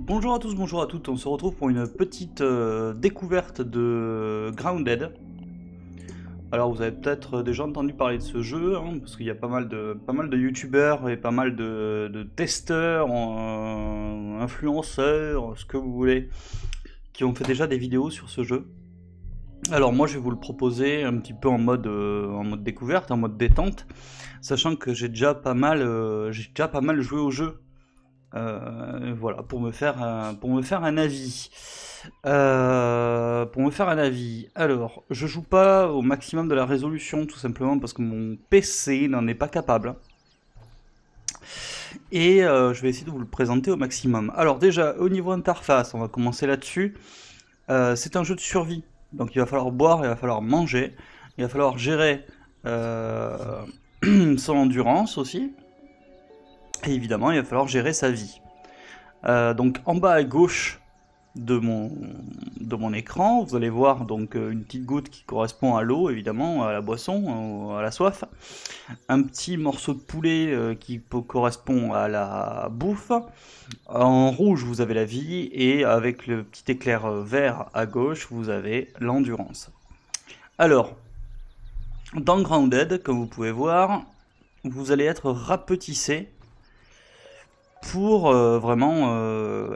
Bonjour à tous, bonjour à toutes, on se retrouve pour une petite découverte de Grounded. Alors vous avez peut-être déjà entendu parler de ce jeu, hein, parce qu'il y a pas mal de youtubeurs et pas mal de testeurs, influenceurs, ce que vous voulez, qui ont fait déjà des vidéos sur ce jeu. Alors moi je vais vous le proposer un petit peu en mode découverte, en mode détente, sachant que j'ai déjà pas mal joué au jeu. Voilà, pour me faire un avis. Pour me faire un avis. Alors, je joue pas au maximum de la résolution, tout simplement parce que mon PC n'en est pas capable. Et je vais essayer de vous le présenter au maximum. Alors déjà, au niveau interface, on va commencer là-dessus. C'est un jeu de survie. Donc il va falloir boire, il va falloir manger, il va falloir gérer euh, son endurance aussi. Et évidemment, il va falloir gérer sa vie. Donc en bas à gauche de mon, de mon écran, vous allez voir donc une petite goutte qui correspond à l'eau, évidemment, à la boisson, à la soif. Un petit morceau de poulet correspond à la bouffe. En rouge, vous avez la vie, et avec le petit éclair vert à gauche, vous avez l'endurance. Alors, dans Grounded, comme vous pouvez voir, vous allez être rapetissé pour vraiment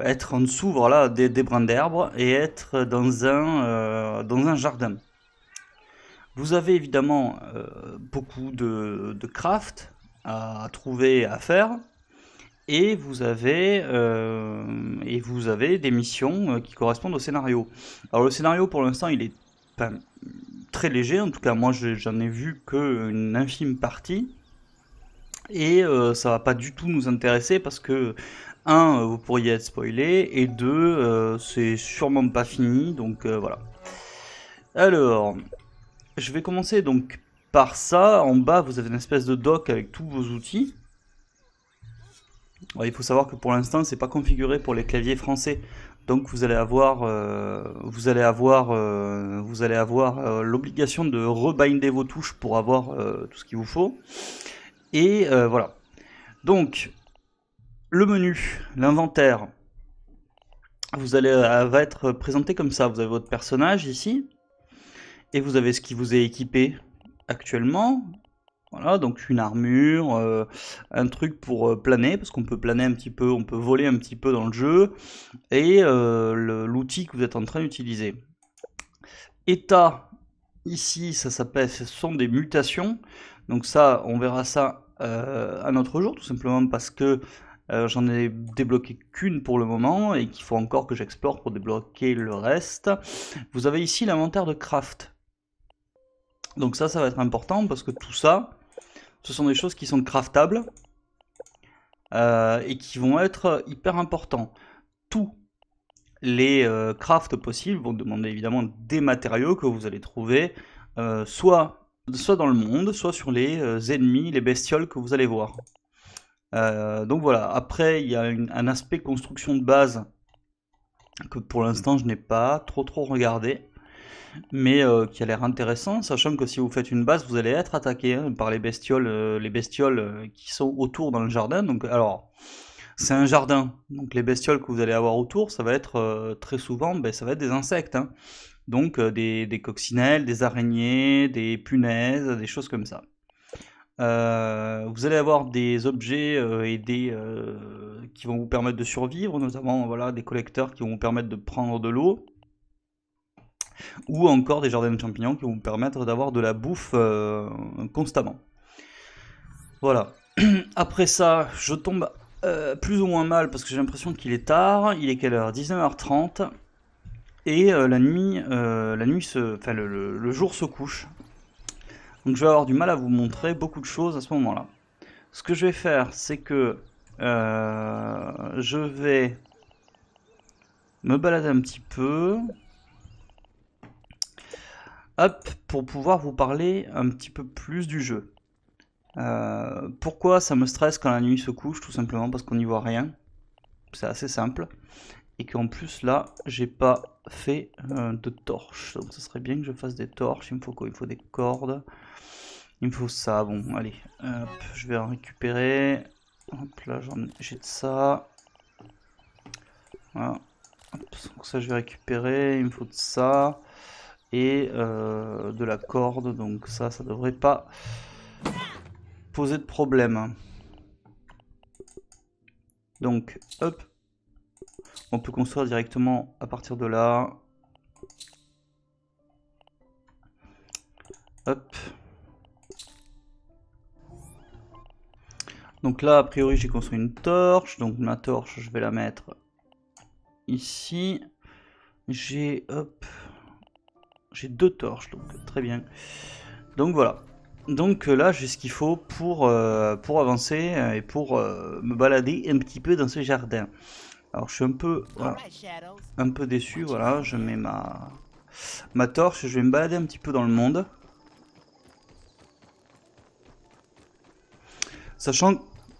être en dessous, voilà, des brins d'herbe et être dans un jardin. Vous avez évidemment beaucoup de craft à trouver, à faire, et vous avez des missions qui correspondent au scénario. Alors le scénario pour l'instant il est pas très léger, en tout cas moi j'en ai vu qu'une infime partie. Et ça va pas du tout nous intéresser parce que, un, vous pourriez être spoilé, et deux, c'est sûrement pas fini, donc voilà. Alors, je vais commencer donc par ça. En bas, vous avez une espèce de dock avec tous vos outils. Alors, il faut savoir que pour l'instant, c'est pas configuré pour les claviers français, donc vous allez avoir l'obligation de rebinder vos touches pour avoir tout ce qu'il vous faut. Et voilà. Donc, le menu, l'inventaire, va être présenté comme ça. Vous avez votre personnage ici, et vous avez ce qui vous est équipé actuellement. Voilà, donc une armure, un truc pour planer, parce qu'on peut planer un petit peu, on peut voler un petit peu dans le jeu, et l'outil que vous êtes en train d'utiliser. État, ici, ça s'appelle, ce sont des mutations. Donc ça, on verra ça un autre jour, tout simplement parce que j'en ai débloqué qu'une pour le moment et qu'il faut encore que j'explore pour débloquer le reste. Vous avez ici l'inventaire de craft. Donc ça va être important parce que tout ça, ce sont des choses qui sont craftables et qui vont être hyper importants. Tous les crafts possibles vont demander évidemment des matériaux que vous allez trouver soit dans le monde, soit sur les ennemis, les bestioles que vous allez voir. Donc voilà, après il y a un aspect construction de base que pour l'instant je n'ai pas trop regardé, mais qui a l'air intéressant, sachant que si vous faites une base, vous allez être attaqué par les bestioles qui sont autour dans le jardin. Donc alors, c'est un jardin, donc les bestioles que vous allez avoir autour, ça va être très souvent, ça va être des insectes, hein. Donc des coccinelles, des araignées, des punaises, des choses comme ça. Vous allez avoir des objets qui vont vous permettre de survivre, notamment voilà, des collecteurs qui vont vous permettre de prendre de l'eau, ou encore des jardins de champignons qui vont vous permettre d'avoir de la bouffe constamment. Voilà. Après ça, je tombe plus ou moins mal parce que j'ai l'impression qu'il est tard. Il est quelle heure? 19h30. Et le jour se couche. Donc je vais avoir du mal à vous montrer beaucoup de choses à ce moment-là. Ce que je vais faire, c'est que je vais me balader un petit peu. Hop, pour pouvoir vous parler un petit peu plus du jeu. Pourquoi ça me stresse quand la nuit se couche? Tout simplement parce qu'on n'y voit rien. C'est assez simple. Et qu'en plus là, j'ai pas fait de torches. Donc ce serait bien que je fasse des torches. Il me faut quoi? Il me faut des cordes. Il me faut ça. Bon, allez. Hop, je vais en récupérer. Hop là, j'ai de ça. Voilà. Hop, donc ça je vais récupérer, il me faut de ça. Et de la corde, donc ça devrait pas poser de problème. Donc hop, on peut construire directement à partir de là. Hop. Donc là, a priori, j'ai construit une torche. Donc ma torche, je vais la mettre ici. J'ai deux torches, donc très bien. Donc voilà. Donc là, j'ai ce qu'il faut pour avancer et pour me balader un petit peu dans ce jardin. Alors je suis voilà, un peu déçu. Voilà, je mets ma torche. Je vais me balader un petit peu dans le monde. Sachant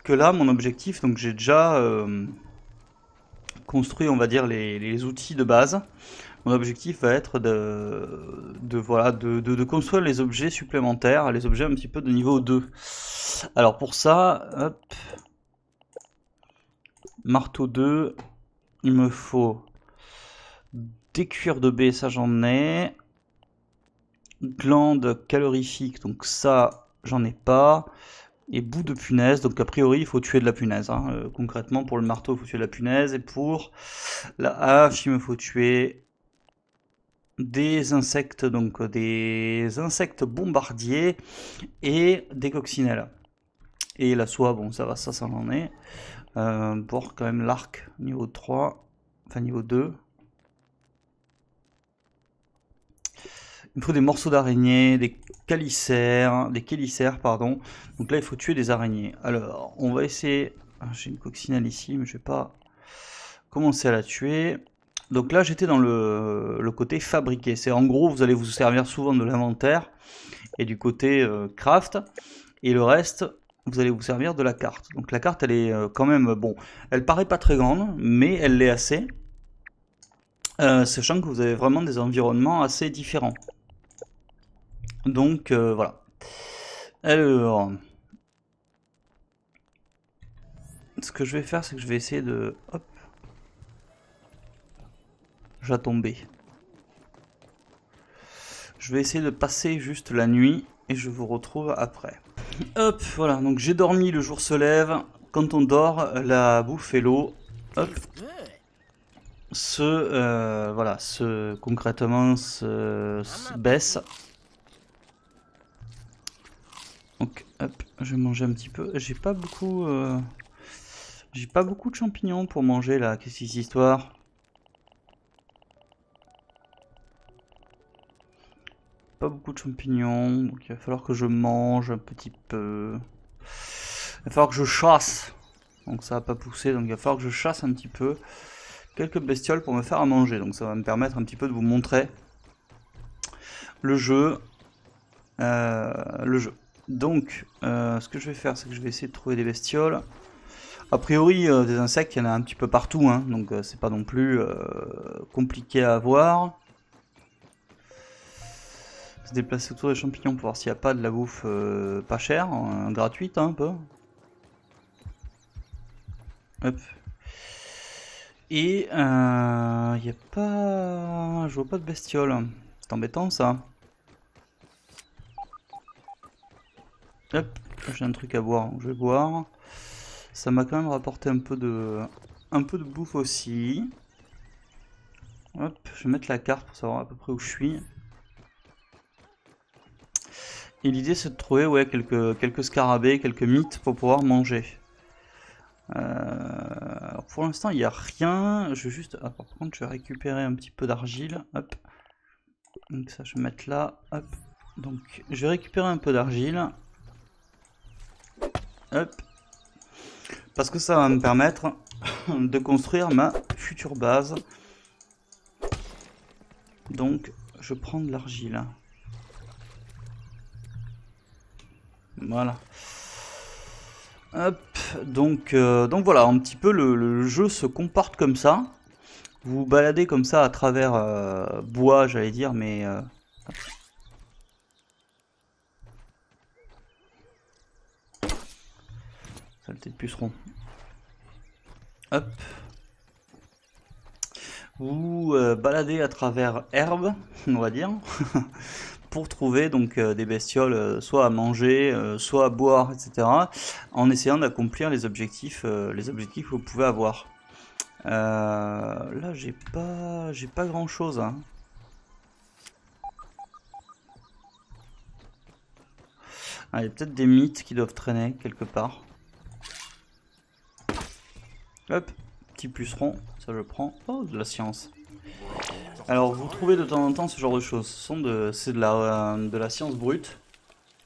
que là, mon objectif, donc j'ai déjà construit, on va dire, les outils de base. Mon objectif va être de construire les objets supplémentaires, les objets un petit peu de niveau 2. Alors pour ça, hop, marteau 2, il me faut des cuirs de baie, ça j'en ai. Glande calorifique, donc ça j'en ai pas. Et bout de punaise, donc a priori il faut tuer de la punaise. Hein. Concrètement pour le marteau il faut tuer de la punaise, et pour la hache il me faut tuer des insectes, donc des insectes bombardiers et des coccinelles. Et la soie, bon ça va, ça en est. Pour quand même l'arc niveau 3, enfin niveau 2. Il me faut des morceaux d'araignée, des chélicères, pardon. Donc là il faut tuer des araignées. Alors on va essayer, j'ai une coccinelle ici mais je vais pas commencer à la tuer. Donc là j'étais dans le côté fabriqué. C'est en gros vous allez vous servir souvent de l'inventaire et du côté craft. Et le reste vous allez vous servir de la carte. Donc la carte elle est quand même, bon, elle paraît pas très grande mais elle l'est assez. Sachant que vous avez vraiment des environnements assez différents. Donc voilà. Alors, ce que je vais faire c'est que je vais essayer de... Hop. J'ai tombé. Je vais essayer de passer juste la nuit et je vous retrouve après. Hop, voilà, donc j'ai dormi, le jour se lève. Quand on dort, la bouffe et l'eau, hop, voilà, concrètement se baisse. Donc hop, je vais manger un petit peu. J'ai pas beaucoup de champignons pour manger là. Qu'est-ce que c'est cette histoire? Pas beaucoup de champignons, donc il va falloir que je mange un petit peu. Il va falloir que je chasse. Donc ça va pas pousser, donc il va falloir que je chasse un petit peu quelques bestioles pour me faire à manger. Donc ça va me permettre un petit peu de vous montrer le jeu. Donc ce que je vais faire, c'est que je vais essayer de trouver des bestioles. A priori, des insectes, il y en a un petit peu partout, hein, donc c'est pas non plus compliqué à avoir. Se déplacer autour des champignons pour voir s'il n'y a pas de la bouffe pas chère, gratuite hein, un peu. Hop. Et il n'y a pas... Je vois pas de bestiole. C'est embêtant ça. Hop, j'ai un truc à boire, donc je vais boire. Ça m'a quand même rapporté un peu de bouffe aussi. Hop, je vais mettre la carte pour savoir à peu près où je suis. Et l'idée c'est de trouver ouais, quelques scarabées, quelques mythes pour pouvoir manger. Alors pour l'instant il n'y a rien. Je vais juste... Ah, par contre je vais récupérer un petit peu d'argile. Hop. Donc ça je vais mettre là. Hop. Donc je vais récupérer un peu d'argile. Hop. Parce que ça va me permettre de construire ma future base. Donc je prends de l'argile. Voilà. Hop, donc voilà, un petit peu le jeu se comporte comme ça. Vous vous baladez comme ça à travers bois, j'allais dire, mais... Saleté de puceron. Hop. vous baladez à travers herbe, on va dire, pour trouver donc des bestioles soit à manger, soit à boire, etc. en essayant d'accomplir les objectifs que vous pouvez avoir. Là j'ai pas grand chose, hein. Ah, il y a peut-être des mythes qui doivent traîner quelque part. Hop, petit puceron, ça je prends. Oh, de la science. Alors vous trouvez de temps en temps ce genre de choses. C'est de la science brute,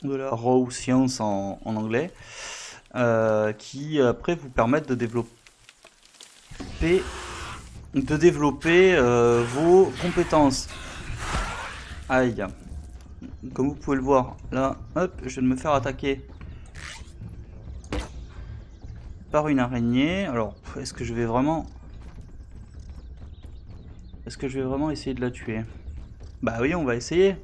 de la raw science en anglais, qui après vous permettent de développer vos compétences. Aïe. Comme vous pouvez le voir, là, hop, je vais me faire attaquer par une araignée. Alors, est-ce que je vais vraiment essayer de la tuer? Bah oui, on va essayer.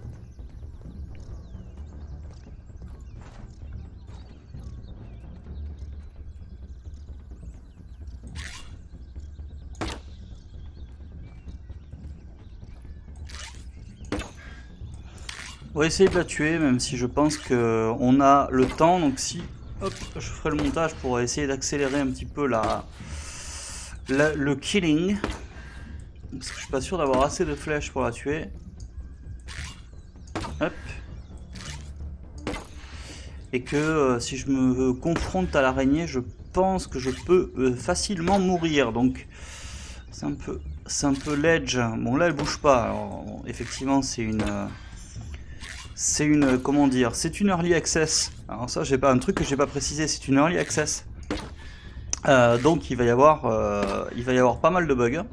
On va essayer de la tuer, même si je pense que on a le temps. Donc si, hop, je ferai le montage pour essayer d'accélérer un petit peu le killing. Parce que je suis pas sûr d'avoir assez de flèches pour la tuer. Hop. Et que si je me confronte à l'araignée, je pense que je peux facilement mourir. Donc c'est un peu ledge. Bon là elle bouge pas. Alors, bon, effectivement comment dire, c'est une early access. Alors ça, j'ai pas un truc que j'ai pas précisé, c'est une early access. Donc il va y avoir pas mal de bugs.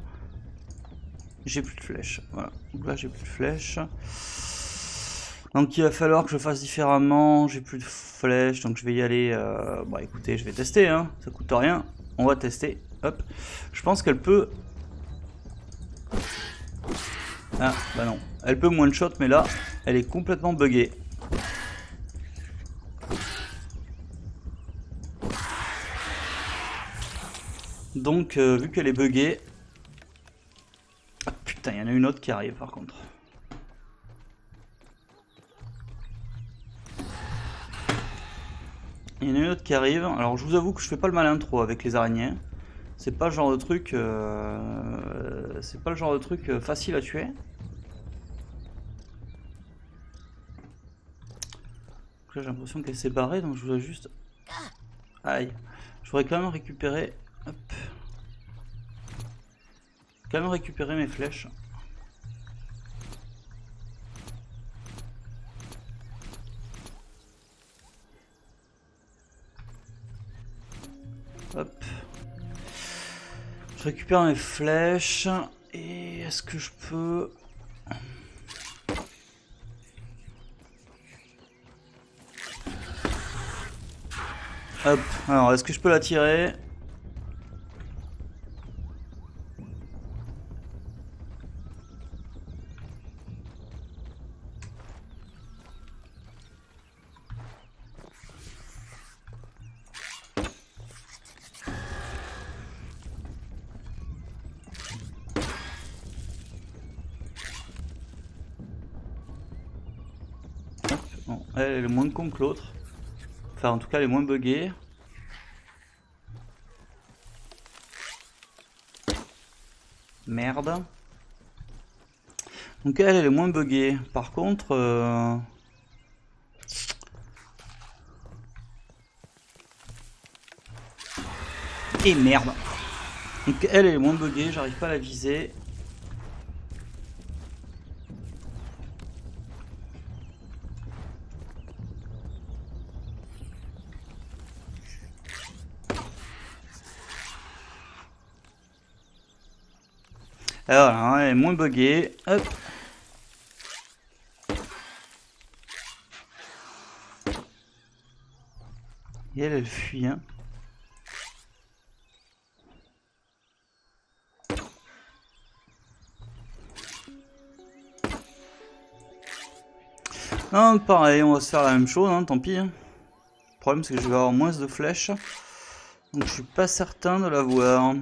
J'ai plus de flèches. Voilà. Donc là j'ai plus de flèches. Donc il va falloir que je fasse différemment. J'ai plus de flèches, donc je vais y aller. Bon écoutez, je vais tester, hein. Ça coûte rien. On va tester. Hop. Je pense qu'elle peut. Ah bah non. Elle peut one shot, mais là, elle est complètement buggée. Donc vu qu'elle est buggée. Ah, putain, il y en a une autre qui arrive par contre. Il y en a une autre qui arrive. Alors je vous avoue que je fais pas le malin trop avec les araignées. C'est pas le genre de truc. Facile à tuer. Donc là j'ai l'impression qu'elle s'est barrée, donc je voudrais juste. Aïe. Je voudrais quand même récupérer. Hop. Quand même récupérer mes flèches. Hop. Je récupère mes flèches. Et est-ce que je peux... Hop. Alors, est-ce que je peux la tirer? Bon, elle est moins con que l'autre. Enfin, en tout cas, elle est moins buggée. Merde. Donc elle est moins buggée. Par contre... Et merde. Donc elle est moins buggée, j'arrive pas à la viser. Et voilà, elle est moins buggée. Hop. Et elle fuit, hein. Non, pareil, on va se faire la même chose, hein, tant pis. Le problème, c'est que je vais avoir moins de flèches. Donc je suis pas certain de l'avoir.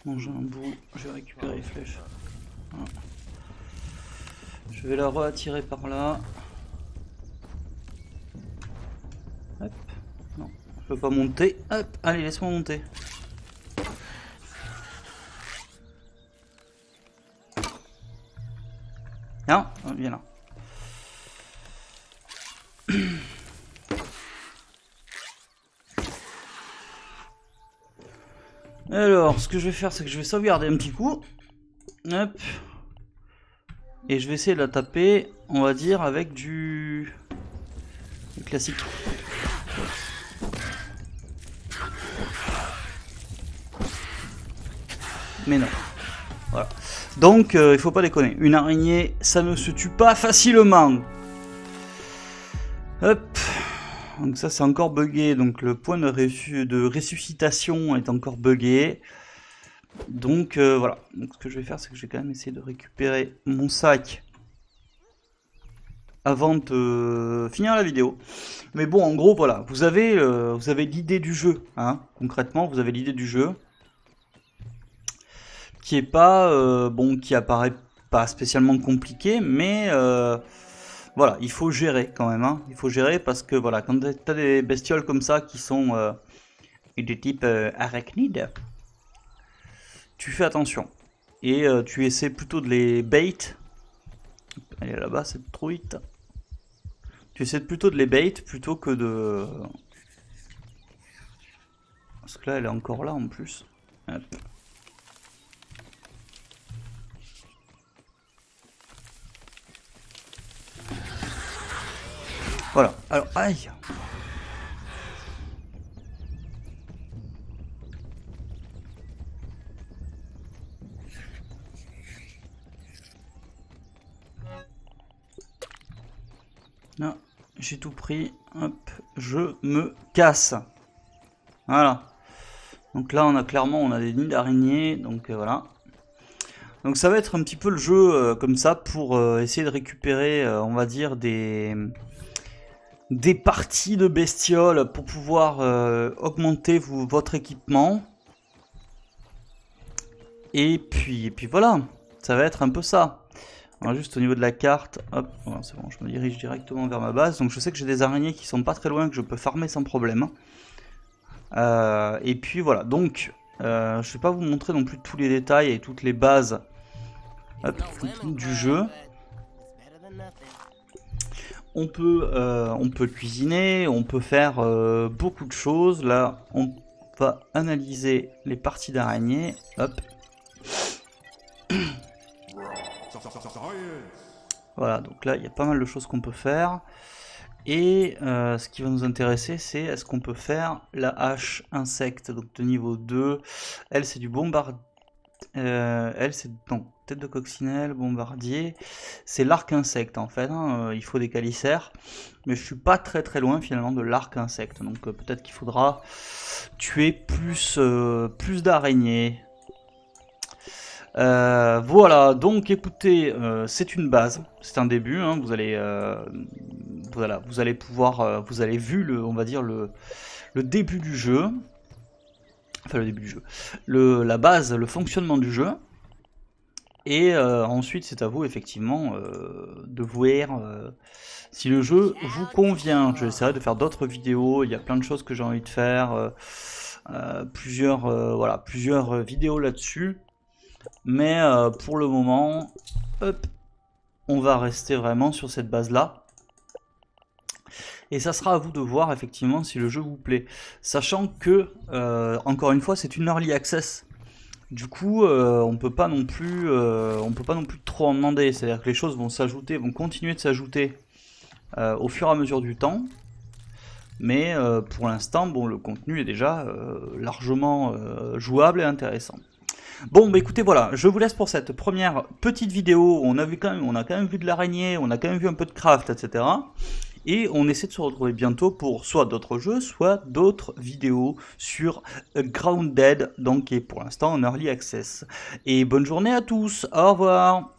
Manger un bout, je vais récupérer les flèches. Voilà. Je vais la re-attirer par là. Hop, non, je peux pas monter. Hop, allez, laisse-moi monter. Non, viens là. Alors, ce que je vais faire, c'est que je vais sauvegarder un petit coup. Hop. Et je vais essayer de la taper, on va dire, avec du classique. Mais non. Voilà. Donc, il faut pas déconner. Une araignée, ça ne se tue pas facilement. Hop. Donc ça, c'est encore buggé. Donc le point de ressuscitation est encore buggé. Donc voilà. Donc, ce que je vais faire, c'est que je vais quand même essayer de récupérer mon sac avant de finir la vidéo. Mais bon, en gros, voilà. Vous avez l'idée du jeu. Hein. Concrètement, vous avez l'idée du jeu. Qui est pas qui apparaît pas spécialement compliqué, mais voilà, il faut gérer quand même, hein. Il faut gérer parce que voilà, quand tu as des bestioles comme ça qui sont des types arachnides, tu fais attention et tu essaies plutôt de les bait. Elle est là-bas cette truite. Tu essaies plutôt de les bait plutôt que de, parce que là elle est encore là en plus. Hop. Voilà, alors, aïe. Là, j'ai tout pris, hop, je me casse. Voilà. Donc là, on a des nids d'araignées, donc voilà. Donc ça va être un petit peu le jeu comme ça pour essayer de récupérer, on va dire, des parties de bestioles pour pouvoir augmenter votre équipement. Et puis voilà, ça va être un peu ça. Alors juste au niveau de la carte, hop, voilà, c'est bon, je me dirige directement vers ma base. Donc je sais que j'ai des araignées qui sont pas très loin, que je peux farmer sans problème. Et puis voilà, donc je vais pas vous montrer non plus tous les détails et toutes les bases du jeu. On peut cuisiner, on peut faire beaucoup de choses. Là, on va analyser les parties d'araignée. Hop. Voilà, donc là, il y a pas mal de choses qu'on peut faire. Et ce qui va nous intéresser, c'est est-ce qu'on peut faire la hache insecte, donc de niveau 2. Elle, c'est du bombardier. Elle, c'est donc tête de coccinelle, bombardier. C'est l'arc insecte en fait. Hein. Il faut des calicères, mais je suis pas très loin finalement de l'arc insecte. Donc peut-être qu'il faudra tuer plus d'araignées. Voilà. Donc écoutez, c'est une base, c'est un début. Hein. Vous allez, voilà, vous allez pouvoir, vous avez vu on va dire le début du jeu. Enfin le début du jeu, la base, le fonctionnement du jeu, et ensuite c'est à vous effectivement de voir si le jeu vous convient. J'essaierai de faire d'autres vidéos, il y a plein de choses que j'ai envie de faire, plusieurs vidéos là-dessus, mais pour le moment, hop, on va rester vraiment sur cette base-là. Et ça sera à vous de voir effectivement si le jeu vous plaît. Sachant que, encore une fois, c'est une early access. Du coup, on peut pas non plus trop en demander. C'est-à-dire que les choses vont s'ajouter, vont continuer de s'ajouter au fur et à mesure du temps. Mais pour l'instant, bon, le contenu est déjà largement jouable et intéressant. Bon, bah écoutez, voilà, je vous laisse pour cette première petite vidéo. On a quand même vu de l'araignée, on a quand même vu un peu de craft, etc. Et on essaie de se retrouver bientôt pour soit d'autres jeux, soit d'autres vidéos sur Grounded, donc qui est pour l'instant en early access. Et bonne journée à tous, au revoir.